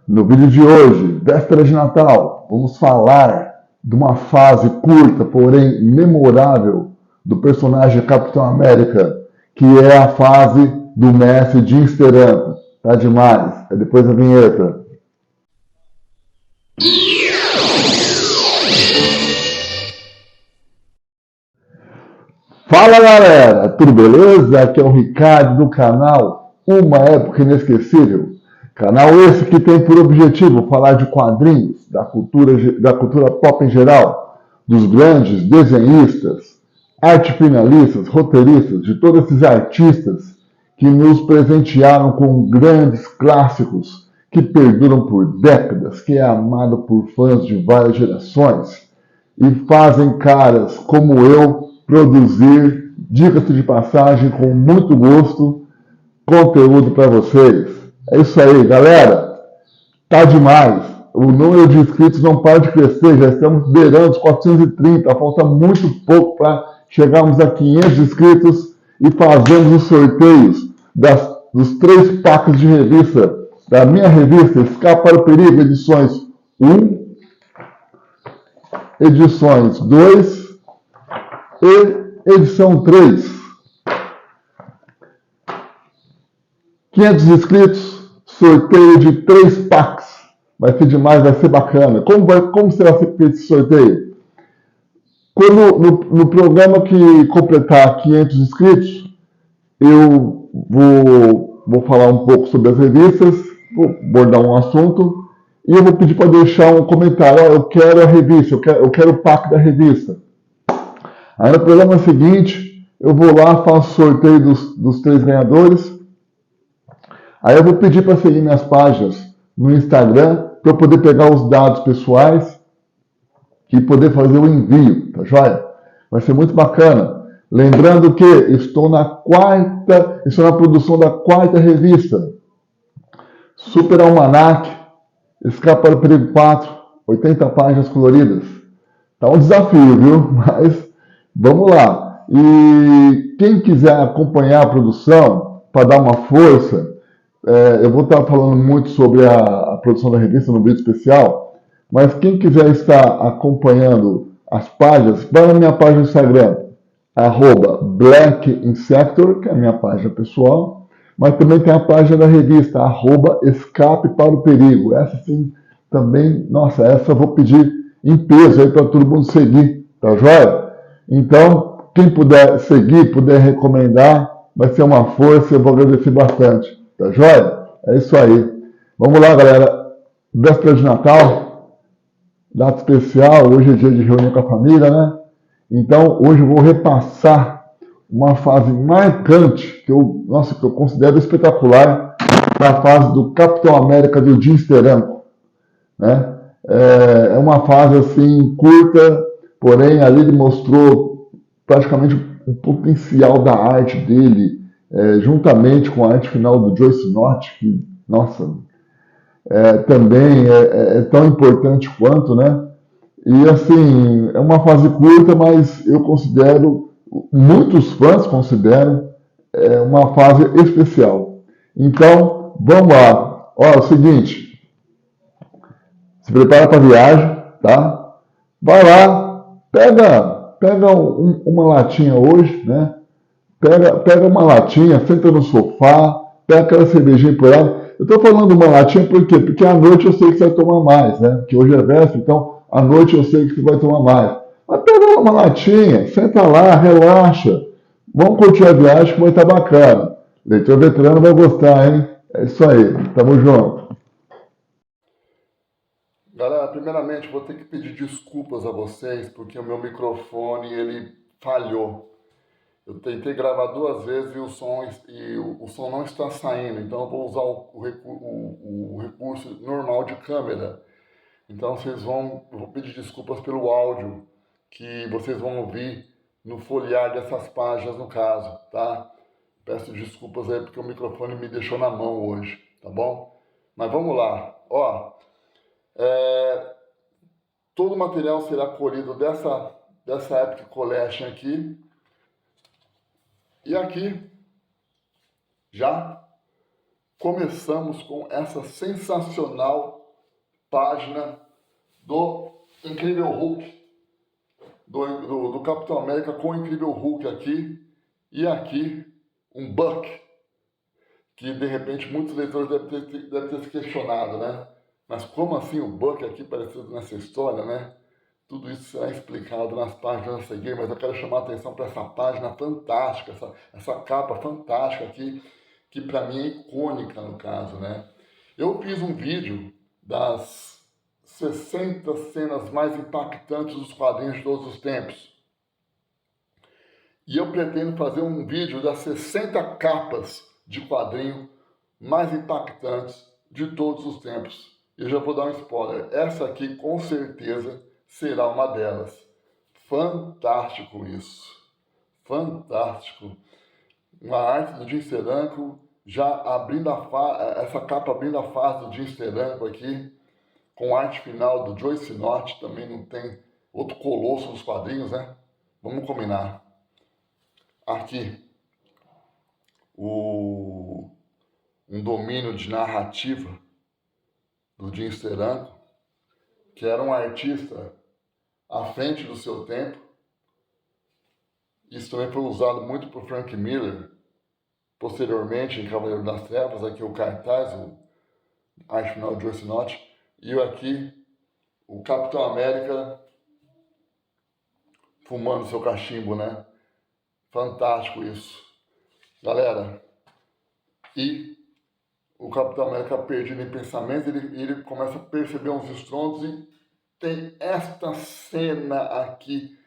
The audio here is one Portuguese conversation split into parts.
No vídeo de hoje, véspera de Natal, vamos falar de uma fase curta, porém memorável, do personagem Capitão América, que é a fase do mestre Jim Steranko. Tá demais. É depois da vinheta. Fala galera, tudo beleza? Aqui é o Ricardo do canal Uma Época Inesquecível. Canal esse que tem por objetivo falar de quadrinhos, da cultura pop em geral, dos grandes desenhistas, arte finalistas, roteiristas, de todos esses artistas que nos presentearam com grandes clássicos que perduram por décadas, que é amado por fãs de várias gerações e fazem caras como eu produzir, diga-se de passagem, com muito gosto, conteúdo para vocês. É isso aí, galera. Tá demais. O número de inscritos não para de crescer, já estamos beirando os 430, falta muito pouco para chegarmos a 500 inscritos e fazermos os sorteios dos 3 packs de revista, da minha revista Escape para o Perigo, edições 1, edições 2 e edição 3. 500 inscritos, sorteio de 3 packs. Vai ser demais, vai ser bacana. Como será feito esse sorteio? Quando, no programa que completar 500 inscritos, eu vou falar um pouco sobre as revistas, vou abordar um assunto, e eu vou pedir para deixar um comentário. Eu quero a revista, eu quero o pack da revista. Aí no programa seguinte, eu vou lá, faço sorteio dos 3 ganhadores. Aí eu vou pedir para seguir minhas páginas no Instagram, para eu poder pegar os dados pessoais e poder fazer o envio, tá joia? Vai ser muito bacana. Lembrando que estou na produção da 4ª revista, Super Almanac, Escape para o Perigo 4, 80 páginas coloridas. Tá um desafio, viu? Mas vamos lá. E quem quiser acompanhar a produção, para dar uma força, eu vou estar falando muito sobre a produção da revista no vídeo especial, mas quem quiser estar acompanhando as páginas, vai na minha página no Instagram, @BlackInsector, que é a minha página pessoal, mas também tem a página da revista, @Escape para o Perigo. Essa sim, também, nossa, essa eu vou pedir em peso aí para todo mundo seguir, tá joia? Então, quem puder seguir, puder recomendar, vai ser uma força, eu vou agradecer bastante. Tá joia? É isso aí. Vamos lá, galera. Véspera de Natal, data especial. Hoje é dia de reunião com a família, né? Então, hoje eu vou repassar uma fase marcante que eu considero espetacular, para a fase do Capitão América do Jim Steranko, né? É uma fase assim curta, porém ali ele mostrou praticamente o potencial da arte dele, juntamente com a arte final do Joyce North, que, nossa, também é tão importante quanto, né? E assim, é uma fase curta, mas eu considero, muitos fãs consideram, uma fase especial. Então, vamos lá. Ó, é o seguinte, se prepara para a viagem, tá? Vai lá, pega uma latinha hoje, né? Pega uma latinha, senta no sofá, pega aquela cervejinha por ela. Eu estou falando uma latinha por quê? Porque à noite eu sei que você vai tomar mais, né? Porque hoje é véspera, então à noite eu sei que você vai tomar mais. Mas pega uma latinha, senta lá, relaxa. Vamos curtir a viagem que vai estar bacana. Leitor veterano vai gostar, hein? É isso aí. Tamo junto. Galera, primeiramente vou ter que pedir desculpas a vocês porque o meu microfone ele falhou. Eu tentei gravar 2 vezes e o som não está saindo, então eu vou usar o recurso normal de câmera. Então eu vou pedir desculpas pelo áudio que vocês vão ouvir no folhear dessas páginas no caso, tá? Peço desculpas aí porque o microfone me deixou na mão hoje, tá bom? Mas vamos lá, ó. Todo o material será colhido dessa Epic Collection aqui. E aqui, já começamos com essa sensacional página do Incrível Hulk, do Capitão América com o Incrível Hulk aqui, e aqui um Buck, que de repente muitos leitores devem ter se questionado, né? Mas como assim o Buck aqui parecido nessa história, né? Tudo isso será explicado nas páginas a seguir, mas eu quero chamar a atenção para essa página fantástica, essa capa fantástica aqui, que para mim é icônica no caso, né? Eu fiz um vídeo das 60 cenas mais impactantes dos quadrinhos de todos os tempos. E eu pretendo fazer um vídeo das 60 capas de quadrinho mais impactantes de todos os tempos. Eu já vou dar um spoiler. Essa aqui, com certeza, será uma delas. Fantástico isso. Fantástico. Uma arte do Jim Steranko, já abrindo essa capa abrindo a fase do Jim Steranko aqui, com arte final do Joe Sinnott, também não tem outro colosso dos quadrinhos, né? Vamos combinar. Aqui, um domínio de narrativa do Jim Steranko, que era um artista à frente do seu tempo. Isso também foi usado muito por Frank Miller, posteriormente em Cavaleiro das Trevas, aqui o cartaz, a arte final de Joe Sinnott, e aqui o Capitão América fumando seu cachimbo, né? Fantástico isso. Galera, e o Capitão América perdido em pensamentos, ele começa a perceber uns estrondos e tem esta cena aqui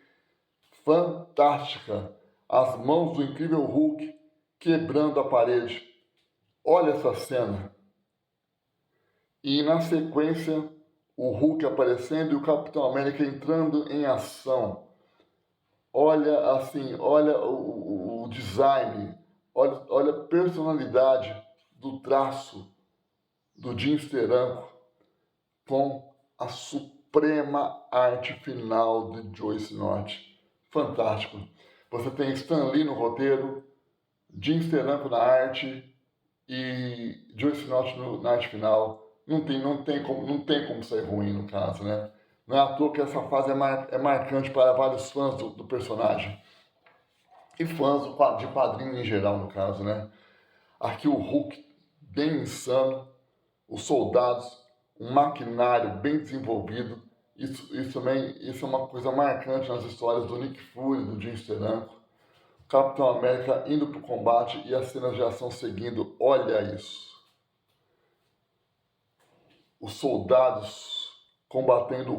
fantástica. As mãos do Incrível Hulk quebrando a parede. Olha essa cena. E na sequência, o Hulk aparecendo e o Capitão América entrando em ação. Olha assim, olha o design, olha a personalidade do traço do Jim Steranko com a suprema arte final de Joe Sinnott. Fantástico. Você tem Stan Lee no roteiro, Jim Steranko na arte e Joe Sinnott na arte final. Não tem como sair ruim no caso, né? Não é à toa que essa fase é marcante para vários fãs do personagem. E fãs de quadrinho em geral, no caso, né? Aqui o Hulk bem insano, os soldados, um maquinário bem desenvolvido. Isso é uma coisa marcante nas histórias do Nick Fury, do Jim Steranko. Capitão América indo para o combate e as cenas de ação seguindo. Olha isso. Os soldados combatendo o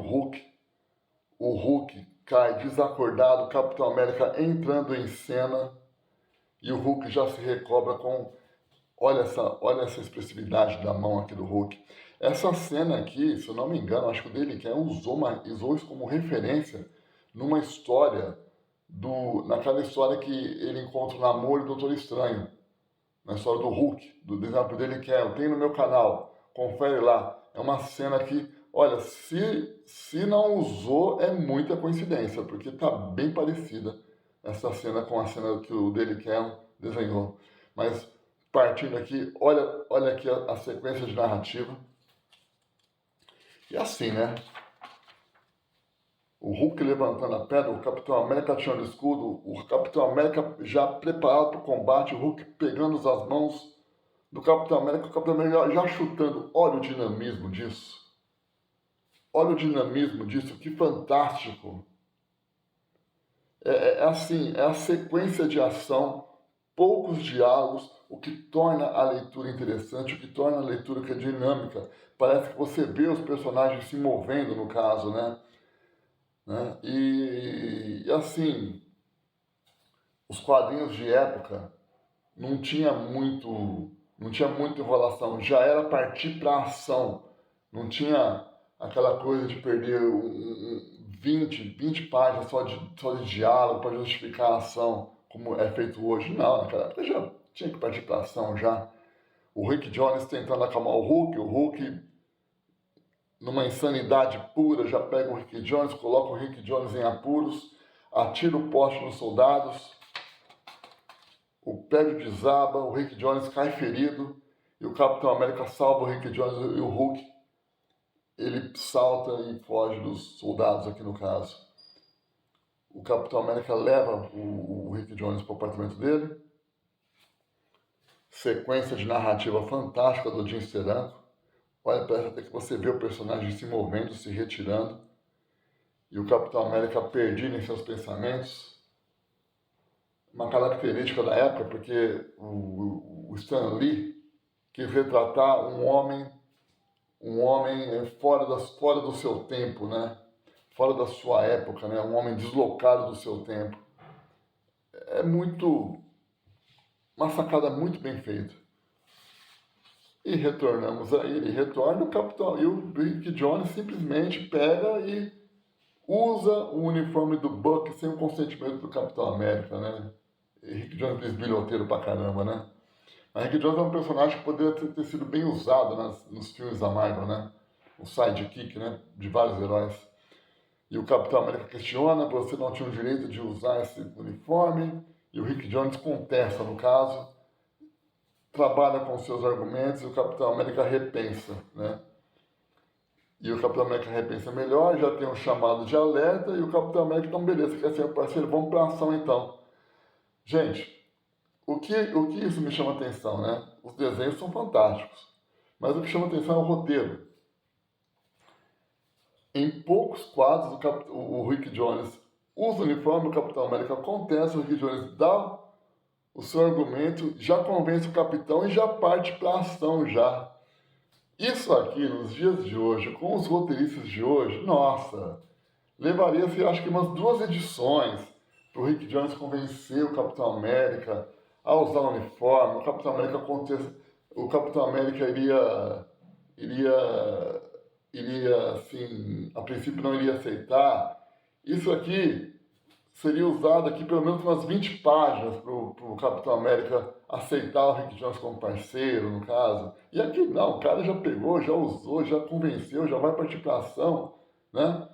Hulk cai desacordado, o Capitão América entrando em cena e o Hulk já se recobra com... Olha essa expressividade da mão aqui do Hulk. Essa cena aqui, se eu não me engano, acho que o Dale usou isso como referência numa história, naquela história que ele encontra o Namor e o Doutor Estranho. Na história do Hulk, do design dele que eu tenho no meu canal, confere lá. É uma cena que, olha, se não usou, é muita coincidência, porque tá bem parecida essa cena com a cena que o Dale Cannon desenhou. Mas, partindo aqui, olha aqui a sequência de narrativa. E assim, né? O Hulk levantando a pedra, o Capitão América tirando o escudo, o Capitão América já preparado para o combate, o Hulk pegando as mãos do Capitão América, o Capitão América já chutando. Olha o dinamismo disso. Olha o dinamismo disso, que fantástico. Assim, é a sequência de ação, poucos diálogos, o que torna a leitura interessante, o que torna a leitura que é dinâmica. Parece que você vê os personagens se movendo, no caso, né? E assim, os quadrinhos de época não tinha muito enrolação, já era partir para ação, não tinha aquela coisa de perder 20 páginas só de diálogo para justificar a ação, como é feito hoje. Não, naquela época já tinha que partir para ação já. O Rick Jones tentando acalmar o Hulk numa insanidade pura, já pega o Rick Jones, coloca o Rick Jones em apuros, atira o poste nos soldados, o prédio desaba, o Rick Jones cai ferido, e o Capitão América salva o Rick Jones e o Hulk, ele salta e foge dos soldados aqui no caso. O Capitão América leva o Rick Jones para o apartamento dele. Sequência de narrativa fantástica do Jim Steranko. Olha, parece até que você vê o personagem se movendo, se retirando. E o Capitão América perdido em seus pensamentos. Uma característica da época, porque o Stan Lee quis retratar um homem fora do seu tempo, né? Fora da sua época, né? Um homem deslocado do seu tempo. É uma sacada muito bem feita. E retornamos a ele, retorna o Capitão, e o Rick Jones simplesmente pega e usa o uniforme do Buck sem o consentimento do Capitão América, né? E Rick Jones bisbilhoteiro pra caramba, né? Mas Rick Jones é um personagem que poderia ter sido bem usado nos filmes da Marvel, né? Um sidekick, né? De vários heróis. E o Capitão América questiona, você não tinha o direito de usar esse uniforme, e o Rick Jones contesta, no caso, trabalha com seus argumentos, e o Capitão América repensa, né? E o Capitão América repensa melhor, já tem um chamado de alerta, e o Capitão América, então beleza, quer ser parceiro, vamos pra ação então. Gente, o que isso me chama atenção, né? Os desenhos são fantásticos, mas o que chama atenção é o roteiro. Em poucos quadros, o Rick Jones usa o uniforme, o Capitão América acontece, o Rick Jones dá o seu argumento, já convence o Capitão e já parte para a ação já. Isso aqui, nos dias de hoje, com os roteiristas de hoje, nossa, levaria-se acho que umas 2 edições para o Rick Jones convencer o Capitão América a usar o uniforme, o Capitão América iria, assim, a princípio não iria aceitar. Isso aqui seria usado aqui pelo menos umas 20 páginas para o Capitão América aceitar o Rick Jones como parceiro, no caso. E aqui não, o cara já pegou, já usou, já convenceu, já vai partir para ação, né?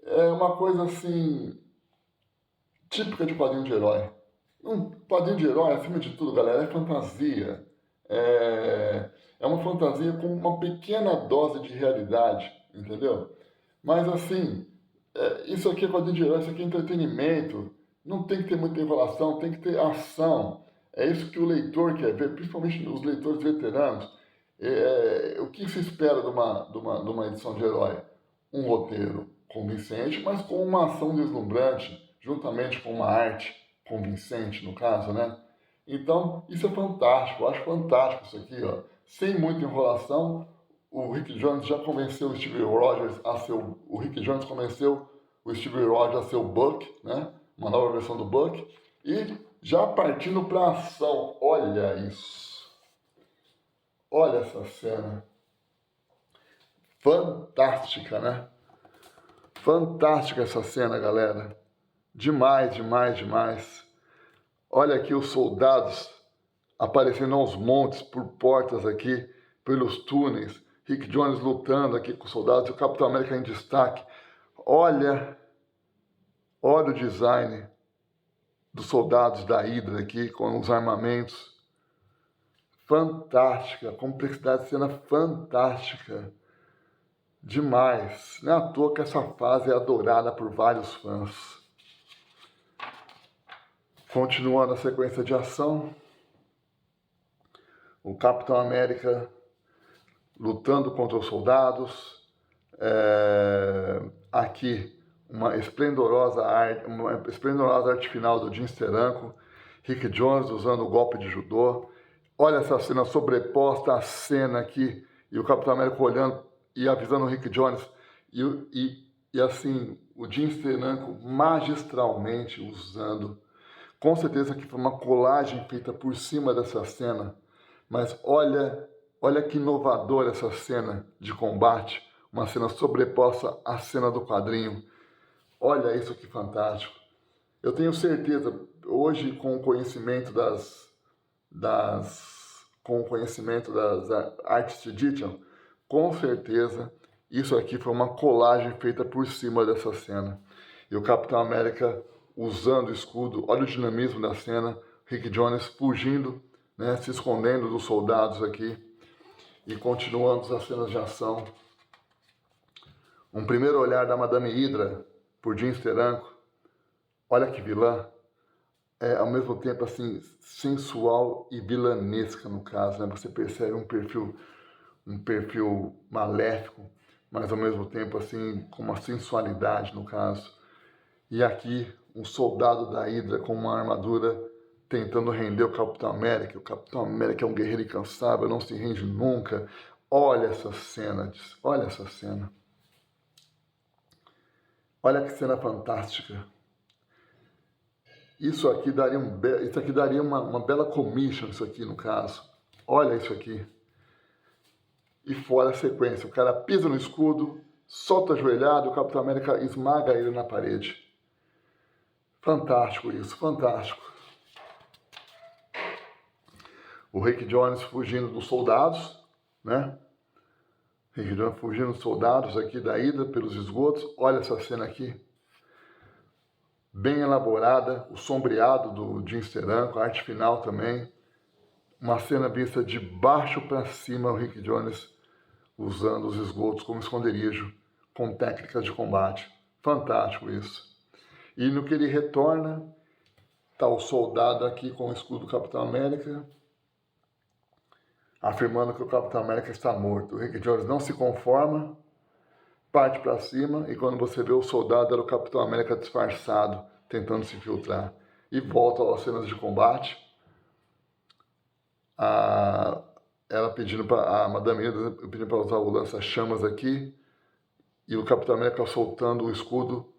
É uma coisa, assim, típica de quadrinho de herói. Um quadrinho de herói, acima de tudo, galera, é fantasia. É uma fantasia com uma pequena dose de realidade, entendeu? Mas assim, isso aqui é quadrinho de herói, isso aqui é entretenimento. Não tem que ter muita enrolação, tem que ter ação. É isso que o leitor quer ver, principalmente os leitores veteranos. O que se espera de uma edição de herói? Um roteiro convincente, mas com uma ação deslumbrante, juntamente com uma arte convincente, no caso, né? Então, isso é fantástico, eu acho fantástico isso aqui, ó. Sem muita enrolação, o Rick Jones já convenceu o Steve Rogers o Rick Jones convenceu o Steve Rogers a ser o Buck, né? Uma nova versão do Buck, e já partindo para ação. Olha isso. Olha essa cena. Fantástica, né? Fantástica essa cena, galera. Demais, demais, demais. Olha aqui os soldados aparecendo aos montes, por portas aqui, pelos túneis. Rick Jones lutando aqui com os soldados, e o Capitão América em destaque. Olha o design dos soldados da Hydra aqui, com os armamentos. Fantástica, complexidade de cena fantástica. Demais. Não é à toa que essa fase é adorada por vários fãs. Continuando a sequência de ação, o Capitão América lutando contra os soldados. Aqui, uma esplendorosa arte final do Jim Steranko. Rick Jones usando o golpe de judô. Olha essa cena sobreposta à cena aqui, e o Capitão América olhando e avisando o Rick Jones. E assim, o Jim Steranko magistralmente usando. Com certeza que foi uma colagem feita por cima dessa cena, mas olha que inovadora essa cena de combate, uma cena sobreposta à cena do quadrinho. Olha isso que fantástico. Eu tenho certeza, hoje com o conhecimento das Artist Edition, com certeza isso aqui foi uma colagem feita por cima dessa cena. E o Capitão América usando o escudo, olha o dinamismo da cena, Rick Jones fugindo né, se escondendo dos soldados aqui e continuando as cenas de ação. Um primeiro olhar da Madame Hydra por Jean Steranko. Olha que vilã. Ao mesmo tempo assim sensual e vilanesca no caso, né? Você percebe um perfil maléfico, mas ao mesmo tempo assim com uma sensualidade no caso. E aqui um soldado da Hydra com uma armadura tentando render o Capitão América. O Capitão América é um guerreiro incansável, não se rende nunca. Olha essa cena, olha essa cena. Olha que cena fantástica. Isso aqui daria, uma bela commission, isso aqui no caso. Olha isso aqui. E fora a sequência. O cara pisa no escudo, solta a joelhada, o Capitão América esmaga ele na parede. Fantástico isso, fantástico. O Rick Jones fugindo dos soldados, né? Rick Jones fugindo dos soldados aqui da Hydra pelos esgotos. Olha essa cena aqui. Bem elaborada, o sombreado do Jean Steranko, a arte final também. Uma cena vista de baixo para cima, o Rick Jones usando os esgotos como esconderijo, com técnicas de combate. Fantástico isso. E no que ele retorna, está o soldado aqui com o escudo do Capitão América, afirmando que o Capitão América está morto. O Rick Jones não se conforma, parte para cima, e quando você vê o soldado, era o Capitão América disfarçado, tentando se infiltrar. E volta às cenas de combate. Ela pedindo para a Madame Hydra pedindo para usar o lança-chamas aqui, e o Capitão América soltando o escudo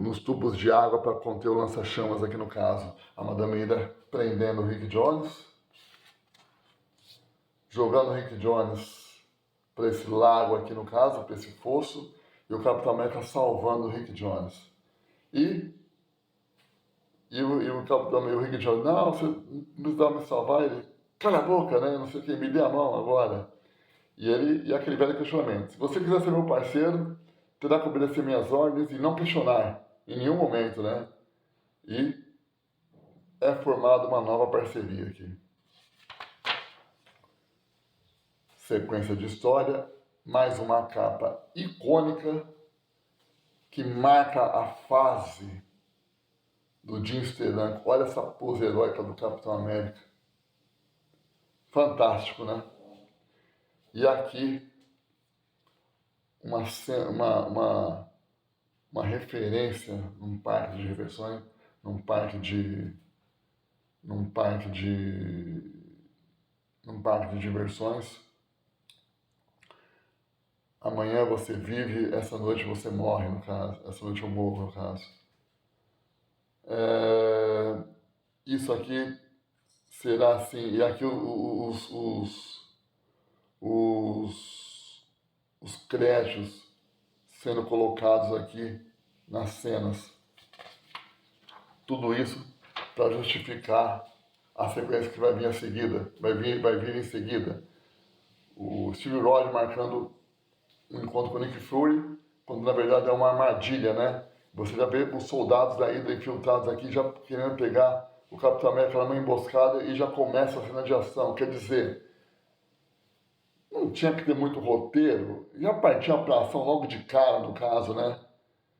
nos tubos de água para conter o lança-chamas aqui no caso. A Madame Hydra prendendo o Rick Jones, jogando o Rick Jones para esse lago aqui no caso, para esse fosso, e o Capitão América salvando o Rick Jones. E o Capitão América, o Rick Jones, não, você não precisava me salvar, ele, cala a boca, né, não sei o que, me dê a mão agora. E aquele velho questionamento, se você quiser ser meu parceiro, terá que obedecer minhas ordens e não questionar, em nenhum momento, né. E é formada uma nova parceria aqui. Sequência de história, mais uma capa icônica que marca a fase do Jean Steranko. Olha essa pose heróica do Capitão América. Fantástico, né? E aqui uma referência num parque de diversões, num parque de diversões. Amanhã você vive, essa noite você morre, no caso. Essa noite eu morro, no caso. Isso aqui será assim, e aqui os créditos sendo colocados aqui nas cenas. Tudo isso para justificar a sequência que vai vir a seguida, vai vir em seguida. O Steve Rogers marcando um encontro com o Nick Fury, quando na verdade é uma armadilha, né? Você já vê os soldados da Hydra infiltrados aqui já querendo pegar o Capitão América numa emboscada e já começa a cena de ação. Quer dizer, não tinha que ter muito roteiro, já partia pra ação logo de cara, no caso, né?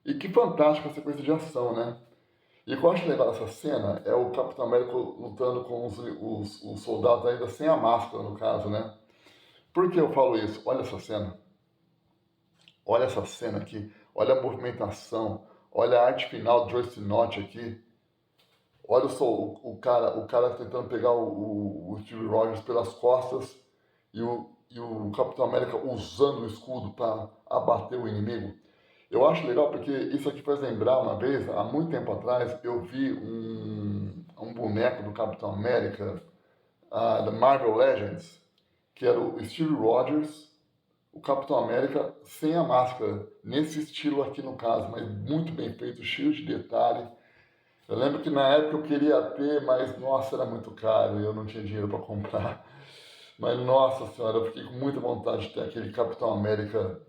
E que fantástica a sequência de ação, né? E o que eu acho legal dessa cena é o Capitão América lutando com os soldados ainda sem a máscara, no caso, né? Por que eu falo isso? Olha essa cena. Olha essa cena aqui. Olha a movimentação. Olha a arte final do Joyce Knott aqui. Olha o cara tentando pegar o Steve Rogers pelas costas e o Capitão América usando o escudo para abater o inimigo. Eu acho legal porque isso aqui faz lembrar uma vez, há muito tempo atrás, eu vi um boneco do Capitão América, da Marvel Legends, que era o Steve Rogers, o Capitão América sem a máscara, nesse estilo aqui no caso, mas muito bem feito, cheio de detalhe. Eu lembro que na época eu queria ter, mas nossa, era muito caro e eu não tinha dinheiro para comprar. Mas nossa senhora, eu fiquei com muita vontade de ter aquele Capitão América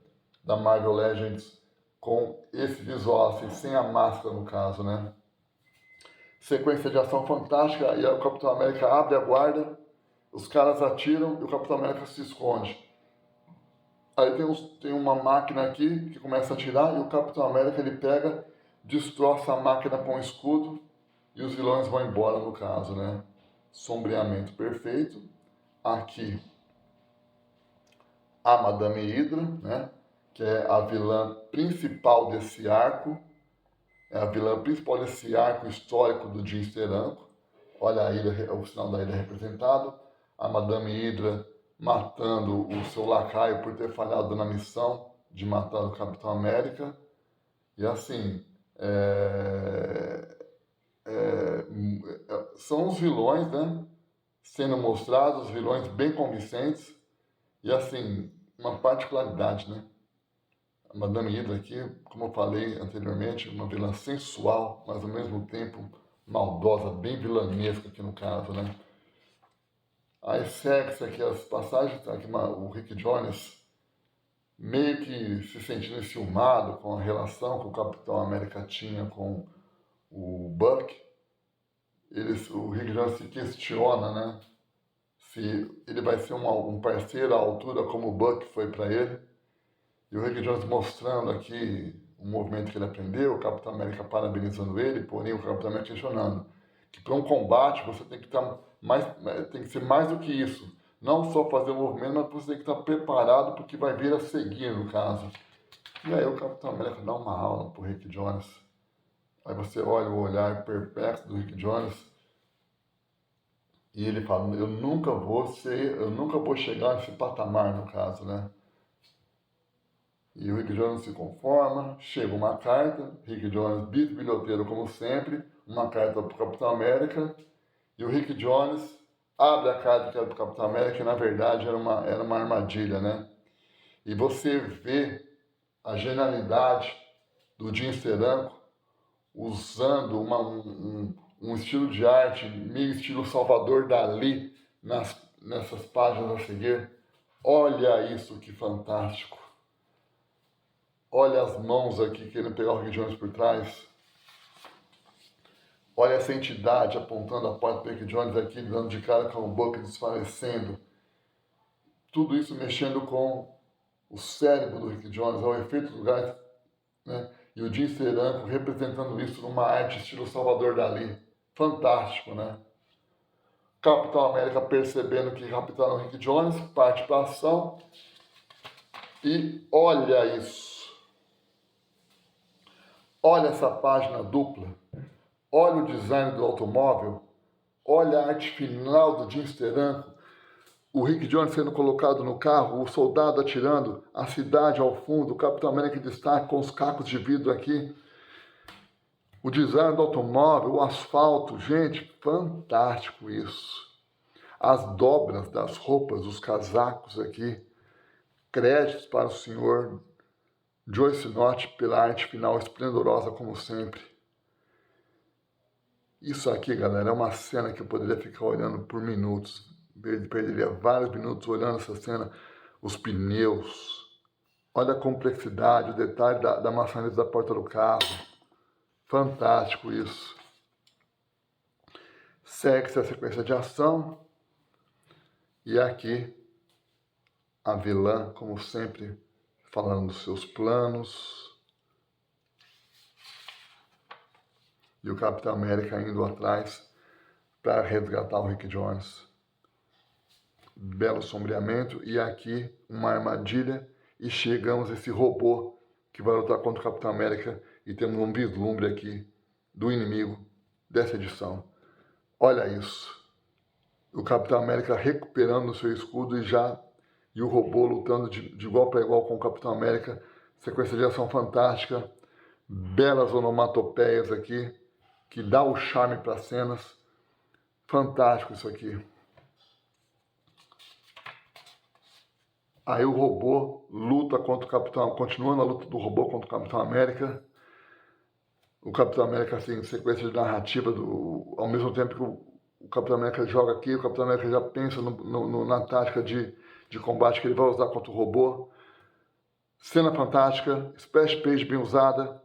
da Marvel Legends com esse visual, assim, sem a máscara no caso, né? Sequência de ação fantástica, e aí o Capitão América abre a guarda, os caras atiram e o Capitão América se esconde. Aí tem uma máquina aqui que começa a atirar e o Capitão América ele pega, destroça a máquina com o escudo e os vilões vão embora no caso, né? Sombreamento perfeito. Aqui a Madame Hydra, né? Que é a vilã principal desse arco. É a vilã principal desse arco histórico do Jim Steranko. Olha a ilha, o sinal da ilha representado. A Madame Hydra matando o seu lacaio por ter falhado na missão de matar o Capitão América. E assim, são os vilões, né? Sendo mostrados, vilões bem convincentes. E assim, uma particularidade, né? A Madame Hydra aqui, como eu falei anteriormente, uma vilã sensual, mas ao mesmo tempo maldosa, bem vilanesca aqui no caso, né? Aí segue-se aqui as passagens, aqui o Rick Jones meio que se sentindo enciumado com a relação que o Capitão América tinha com o Buck. O Rick Jones se questiona, né? Se ele vai ser um parceiro à altura como o Buck foi para ele. E o Rick Jones mostrando aqui o movimento que ele aprendeu, o Capitão América parabenizando ele, porém o Capitão América questionando que para um combate você tem que tem que ser mais do que isso. Não só fazer o movimento, mas você tem que estar preparado para o que vai vir a seguir, no caso. E aí o Capitão América dá uma aula pro Rick Jones. Aí você olha o olhar perplexo do Rick Jones e ele fala, eu nunca vou chegar nesse patamar, no caso, né? E o Rick Jones se conforma, chega uma carta, Rick Jones, bisbilhoteiro como sempre, uma carta para o Capitão América, e o Rick Jones abre a carta que era do Capitão América, que na verdade era uma armadilha, né? E você vê a genialidade do Jim Steranko usando um estilo de arte, meio estilo Salvador Dalí, nessas páginas a seguir. Olha isso, que fantástico! Olha as mãos aqui querendo pegar o Rick Jones por trás. Olha essa entidade apontando a porta do Rick Jones aqui, dando de cara com o Buck desfalecendo. Tudo isso mexendo com o cérebro do Rick Jones, ao efeito do gás, né? E o Jim Steranko representando isso numa arte estilo Salvador Dalí. Fantástico, né? Capitão América percebendo que capturaram o Rick Jones, parte para a ação. E olha isso. Olha essa página dupla, olha o design do automóvel, olha a arte final do Jim Steranko, o Rick Jones sendo colocado no carro, o soldado atirando, a cidade ao fundo, o Capitão América em destaque com os cacos de vidro aqui, o design do automóvel, o asfalto, gente, fantástico isso. As dobras das roupas, os casacos aqui, créditos para o senhor Joyce Nott pela arte final esplendorosa como sempre. Isso aqui, galera, é uma cena que eu poderia ficar olhando por minutos. Perderia vários minutos olhando essa cena. Os pneus. Olha a complexidade, o detalhe da maçaneta da porta do carro. Fantástico isso. Segue-se a sequência de ação. E aqui, a vilã, como sempre, falando dos seus planos. E o Capitão América indo atrás para resgatar o Rick Jones. Belo sombreamento. E aqui uma armadilha. E chegamos a esse robô que vai lutar contra o Capitão América. E temos um vislumbre aqui do inimigo dessa edição. Olha isso. O Capitão América recuperando o seu escudo e o robô lutando de igual para igual com o Capitão América. Sequência de ação fantástica. Belas onomatopeias aqui, que dá o charme para as cenas. Fantástico isso aqui. Aí o robô luta contra o Capitão, continuando a luta do robô contra o Capitão América. O Capitão América, assim, sequência de narrativa, ao mesmo tempo que o Capitão América joga aqui, o Capitão América já pensa na tática de combate que ele vai usar contra o robô. Cena fantástica, splash page bem usada.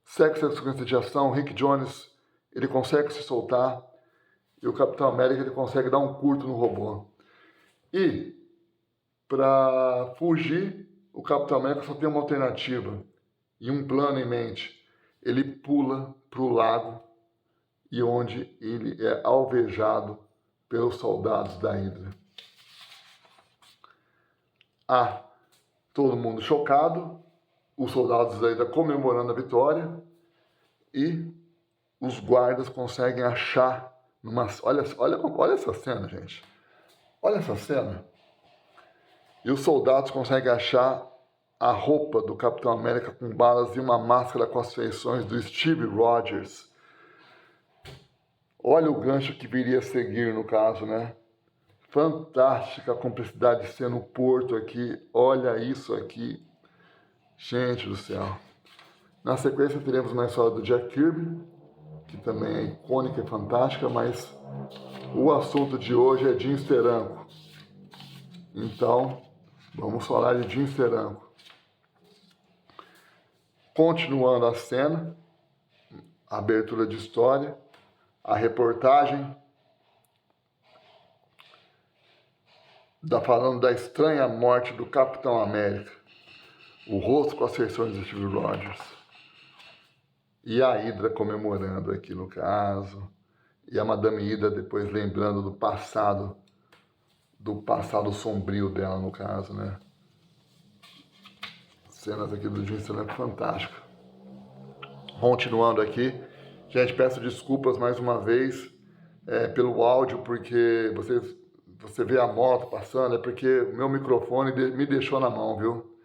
Segue essa sequência de ação, Rick Jones ele consegue se soltar e o Capitão América ele consegue dar um curto no robô. E para fugir, o Capitão América só tem uma alternativa e um plano em mente. Ele pula para o lago e onde ele é alvejado pelos soldados da Hydra. Todo mundo chocado, os soldados da Hydra comemorando a vitória e os guardas conseguem achar olha essa cena, gente. Olha essa cena. E os soldados conseguem achar a roupa do Capitão América com balas e uma máscara com as feições do Steve Rogers. Olha o gancho que viria a seguir no caso, né? Fantástica a cumplicidade de ser no porto aqui. Olha isso aqui. Gente do céu. Na sequência teremos uma história do Jack Kirby, que também é icônica e fantástica, mas o assunto de hoje é Jim Steranko. Então, vamos falar de Jim Steranko. Continuando a cena, a abertura de história, a reportagem, falando da estranha morte do Capitão América, o rosto com as feições do Steve Rogers, e a Hydra comemorando aqui no caso, e a Madame Hydra depois lembrando do passado sombrio dela no caso, né? Cenas aqui do Jim Steranko fantásticas. Continuando aqui, gente, peço desculpas mais uma vez pelo áudio, porque você vê a moto passando, é porque o meu microfone me deixou na mão, viu?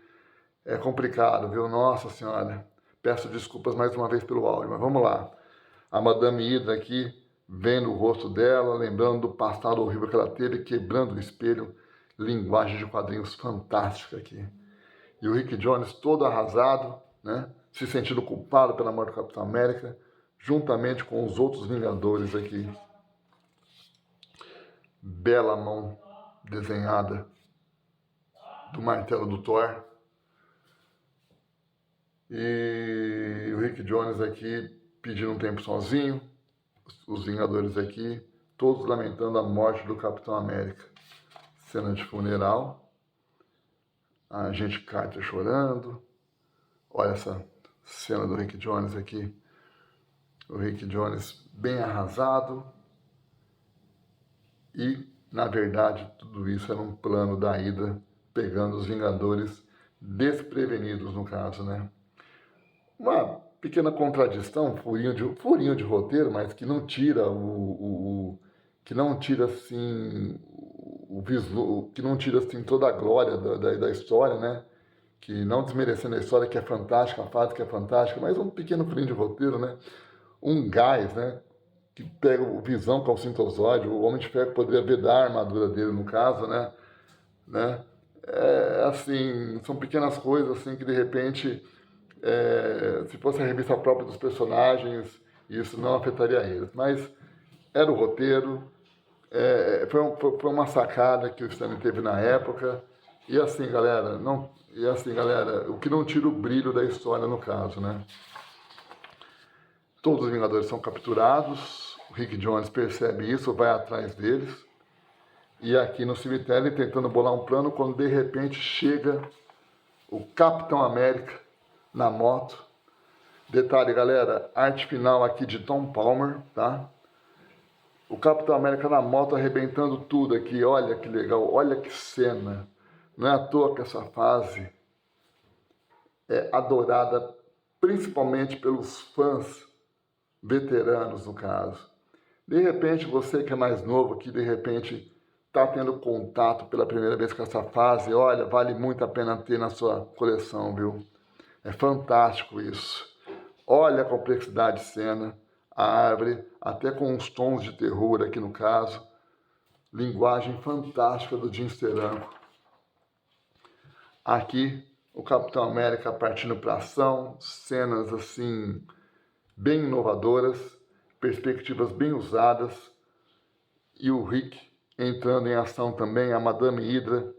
É complicado, viu? Nossa Senhora. Peço desculpas mais uma vez pelo áudio, mas vamos lá. A Madame Hydra aqui, vendo o rosto dela, lembrando do passado horrível que ela teve, quebrando o espelho, linguagem de quadrinhos fantástica aqui. E o Rick Jones todo arrasado, né? Se sentindo culpado pela morte do Capitão América, juntamente com os outros Vingadores aqui. Bela mão desenhada do martelo do Thor. E o Rick Jones aqui pedindo um tempo sozinho. Os Vingadores aqui, todos lamentando a morte do Capitão América. Cena de funeral. A agente Carter chorando. Olha essa cena do Rick Jones aqui. O Rick Jones bem arrasado. E, na verdade, tudo isso era um plano da Hydra, pegando os Vingadores desprevenidos, no caso, né? Uma pequena contradição, furinho de roteiro, mas que não tira que não tira assim que não tira assim toda a glória da história, né? Que não desmerecendo a história que é fantástica, a fase que é fantástica, mas um pequeno furinho de roteiro, né? Um gás, né? Que pega o Visão com o Sintozoide, o Homem de Ferro poderia vedar a armadura dele, no caso, né? Assim, são pequenas coisas assim que de repente, se fosse a revista própria dos personagens, isso não afetaria eles. Mas era o roteiro, foi uma sacada que o Stanley teve na época. E assim, galera, o que não tira o brilho da história no caso, né? Todos os Vingadores são capturados, o Rick Jones percebe isso, vai atrás deles. E aqui no cemitério, tentando bolar um plano, quando de repente chega o Capitão América na moto. Detalhe, galera, arte final aqui de Tom Palmer, tá? O Capitão América na moto arrebentando tudo aqui, olha que legal, olha que cena. Não é à toa que essa fase é adorada principalmente pelos fãs veteranos, no caso. De repente, você que é mais novo aqui, de repente está tendo contato pela primeira vez com essa fase, olha, vale muito a pena ter na sua coleção, viu? É fantástico isso. Olha a complexidade de cena, a árvore, até com uns tons de terror aqui no caso. Linguagem fantástica do Jim Steranko. Aqui, o Capitão América partindo para ação, cenas assim bem inovadoras, perspectivas bem usadas, e o Rick entrando em ação também, a Madame Hydra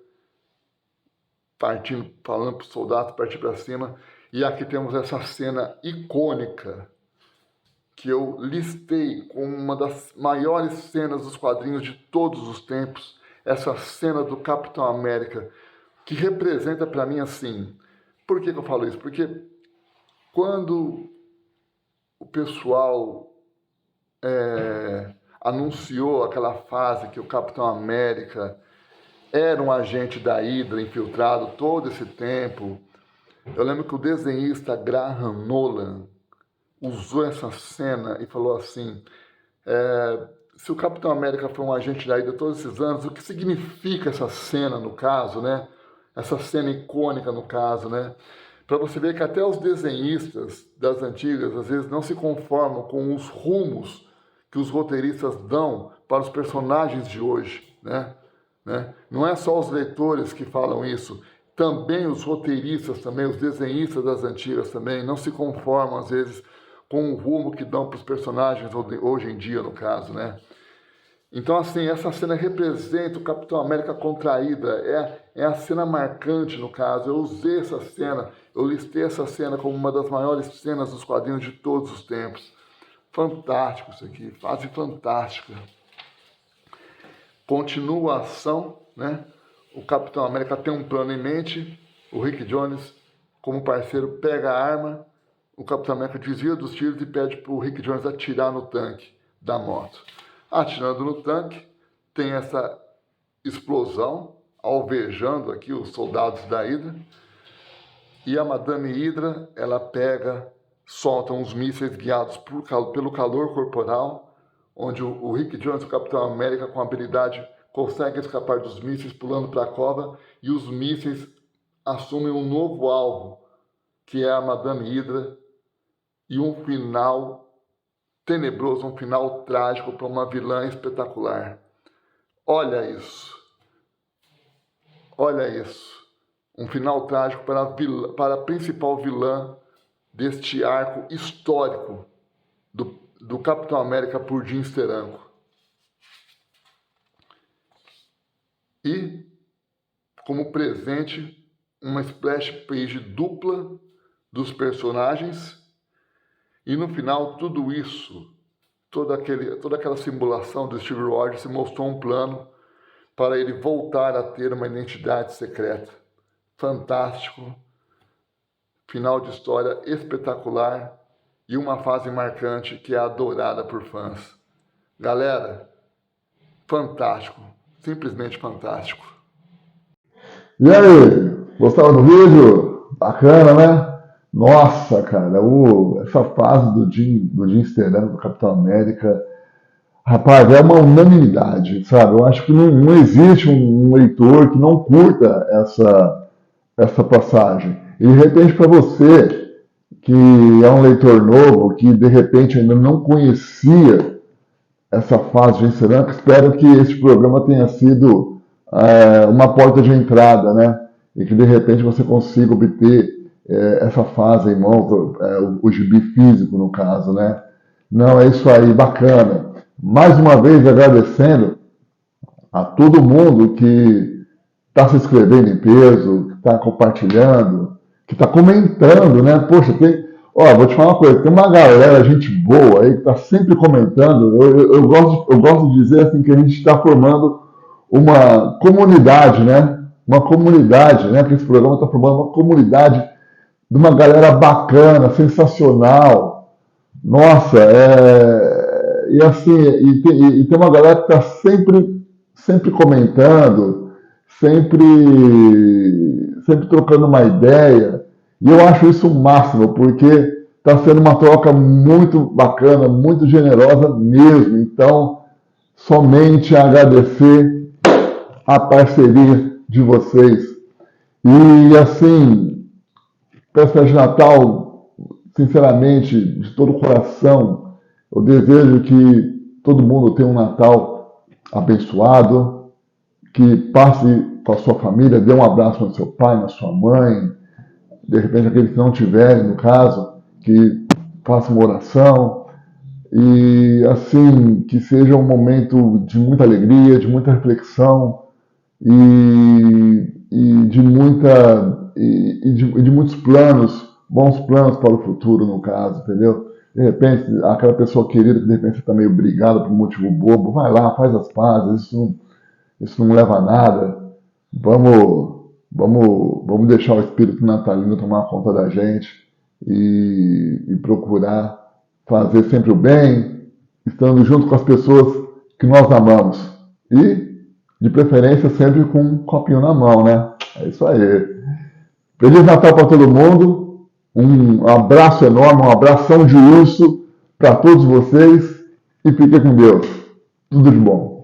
partindo, falando para os soldados partir para cima. E aqui temos essa cena icônica que eu listei como uma das maiores cenas dos quadrinhos de todos os tempos, essa cena do Capitão América, que representa para mim assim. Por que eu falo isso? Porque quando o pessoal anunciou aquela fase que o Capitão América era um agente da Hydra infiltrado todo esse tempo, eu lembro que o desenhista Graham Nolan usou essa cena e falou assim, se o Capitão América foi um agente da Hydra todos esses anos, o que significa essa cena no caso, né? Essa cena icônica no caso, né? Para você ver que até os desenhistas das antigas às vezes não se conformam com os rumos que os roteiristas dão para os personagens de hoje, né? Não é só os leitores que falam isso, também os roteiristas, também os desenhistas das antigas também não se conformam às vezes com o rumo que dão para os personagens hoje em dia, no caso, né? Então, assim, essa cena representa o Capitão América contra a Hydra, é a cena marcante, no caso. Eu usei essa cena, eu listei essa cena como uma das maiores cenas dos quadrinhos de todos os tempos. Fantástico isso aqui, fase fantástica. Continua a ação, né? O Capitão América tem um plano em mente, o Rick Jones, como parceiro, pega a arma, o Capitão América desvia dos tiros e pede para o Rick Jones atirar no tanque da moto. Atirando no tanque, tem essa explosão, alvejando aqui os soldados da Hydra, e a Madame Hydra, ela solta uns mísseis guiados pelo calor corporal, onde o Rick Jones, o Capitão América, com habilidade, consegue escapar dos mísseis pulando para a cova, e os mísseis assumem um novo alvo, que é a Madame Hydra, e um final tenebroso, um final trágico para uma vilã espetacular. Olha isso. Olha isso. Um final trágico para a principal vilã deste arco histórico do Capitão América por Jim Steranko. E, como presente, uma splash page dupla dos personagens. E no final, tudo isso, toda aquela simulação do Steve Rogers se mostrou um plano para ele voltar a ter uma identidade secreta. Fantástico, final de história espetacular e uma fase marcante que é adorada por fãs. Galera, fantástico, simplesmente fantástico. E aí, gostaram do vídeo? Bacana, né? Nossa, cara, essa fase do Jim Steranko, do Capitão América, rapaz, é uma unanimidade, sabe? Eu acho que não existe um leitor que não curta essa passagem. E de repente, para você, que é um leitor novo, que de repente ainda não conhecia essa fase de Jim Steranko, espero que esse programa tenha sido uma porta de entrada, né? E que de repente você consiga obter essa fase em mãos, o gibi físico no caso, né? Não, é isso aí, bacana. Mais uma vez agradecendo a todo mundo que está se inscrevendo em peso, que está compartilhando, que está comentando, né? Poxa, vou te falar uma coisa, tem uma galera, gente boa aí, que está sempre comentando. Eu gosto de dizer assim que a gente está formando uma comunidade, né? Uma comunidade, né? Que esse programa está formando uma comunidade de uma galera bacana, sensacional. Nossa, e assim, e tem uma galera que está sempre comentando, sempre trocando uma ideia, e eu acho isso o máximo, porque está sendo uma troca muito bacana, muito generosa mesmo. Então, somente agradecer a parceria de vocês. E assim, festa de Natal, sinceramente, de todo o coração, eu desejo que todo mundo tenha um Natal abençoado, que passe com a sua família, dê um abraço no seu pai, na sua mãe, de repente aqueles que não tiverem, no caso, que façam uma oração, e assim, que seja um momento de muita alegria, de muita reflexão e de muitos planos, bons planos para o futuro, no caso, entendeu? De repente, aquela pessoa querida que de repente você está meio brigado por um motivo bobo, vai lá, faz as pazes, isso não leva a nada. Vamos deixar o espírito natalino tomar conta da gente e procurar fazer sempre o bem, estando junto com as pessoas que nós amamos. E, de preferência, sempre com um copinho na mão, né? É isso aí. Feliz Natal para todo mundo. Um abraço enorme, um abração de urso para todos vocês e fiquem com Deus. Tudo de bom.